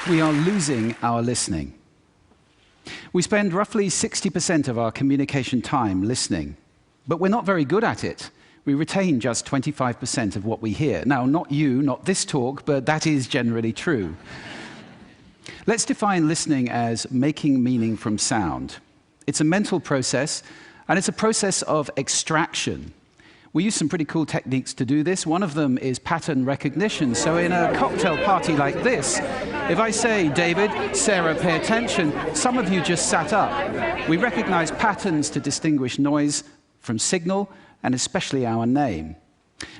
We are losing our listening. We spend roughly 60% of our communication time listening, but we're not very good at it. We retain just 25% of what we hear. Now, not you, not this talk, but that is generally true. Let's define listening as making meaning from sound. It's a mental process, and it's a process of extraction. We use some pretty cool techniques to do this. One of them is pattern recognition. So in a cocktail party like this, if I say, David, Sarah, pay attention, some of you just sat up. We recognize patterns to distinguish noise from signal, and especially our name.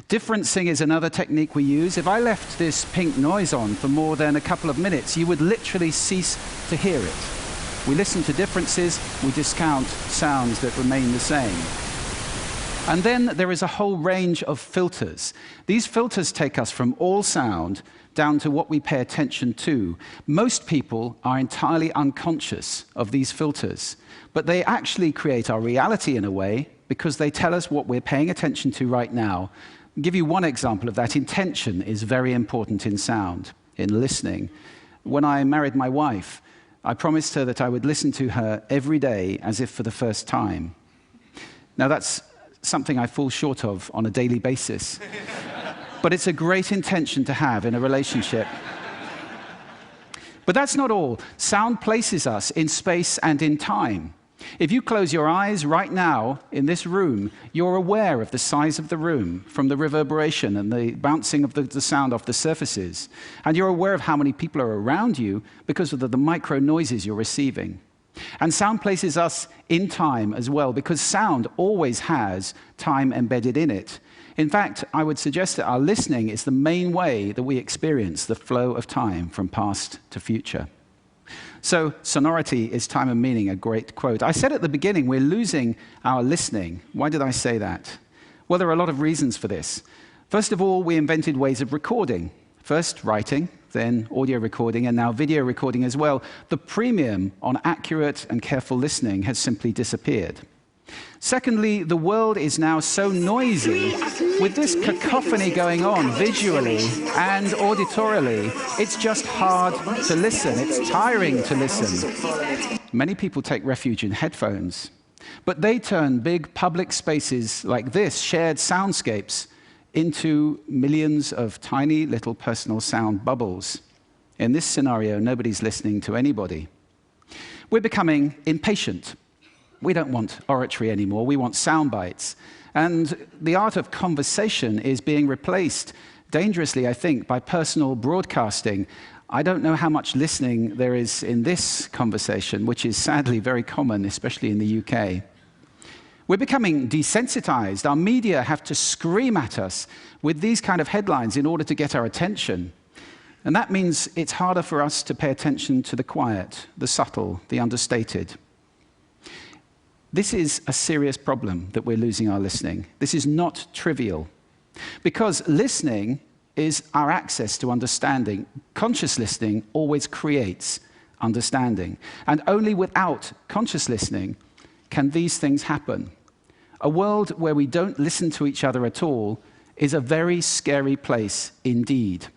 Differencing is another technique we use. If I left this pink noise on for more than a couple of minutes, you would literally cease to hear it. We listen to differences, we discount sounds that remain the same. And then there is a whole range of filters. These filters take us from all sound down to what we pay attention to. Most people are entirely unconscious of these filters, but they actually create our reality in a way because they tell us what we're paying attention to right now. I'll give you one example of that. Intention is very important in sound, in listening. When I married my wife, I promised her that I would listen to her every day as if for the first time. Now that's something I fall short of on a daily basis. But it's a great intention to have in a relationship. But that's not all. Sound places us in space and in time. If you close your eyes right now in this room, you're aware of the size of the room from the reverberation and the bouncing of the sound off the surfaces. And you're aware of how many people are around you because of the micro noises you're receiving. And sound places us in time as well, because sound always has time embedded in it. In fact, I would suggest that our listening is the main way that we experience the flow of time from past to future. So, sonority is time and meaning, a great quote. I said at the beginning, we're losing our listening. Why did I say that? Well, there are a lot of reasons for this. First of all, we invented ways of recording. First, writing, then audio recording, and now video recording as well. The premium on accurate and careful listening has simply disappeared. Secondly, the world is now so noisy, with this cacophony going on visually and auditorily, it's just hard to listen. It's tiring to listen. Many people take refuge in headphones, but they turn big public spaces like this, shared soundscapes, into millions of tiny little personal sound bubbles. In this scenario, nobody's listening to anybody. We're becoming impatient. We don't want oratory anymore, we want sound bites. And the art of conversation is being replaced, dangerously, I think, by personal broadcasting. I don't know how much listening there is in this conversation, which is sadly very common, especially in the UK. We're becoming desensitized. Our media have to scream at us with these kind of headlines in order to get our attention. And that means it's harder for us to pay attention to the quiet, the subtle, the understated. This is a serious problem that we're losing our listening. This is not trivial. Because listening is our access to understanding. Conscious listening always creates understanding. And only without conscious listening can these things happen. A world where we don't listen to each other at all is a very scary place indeed.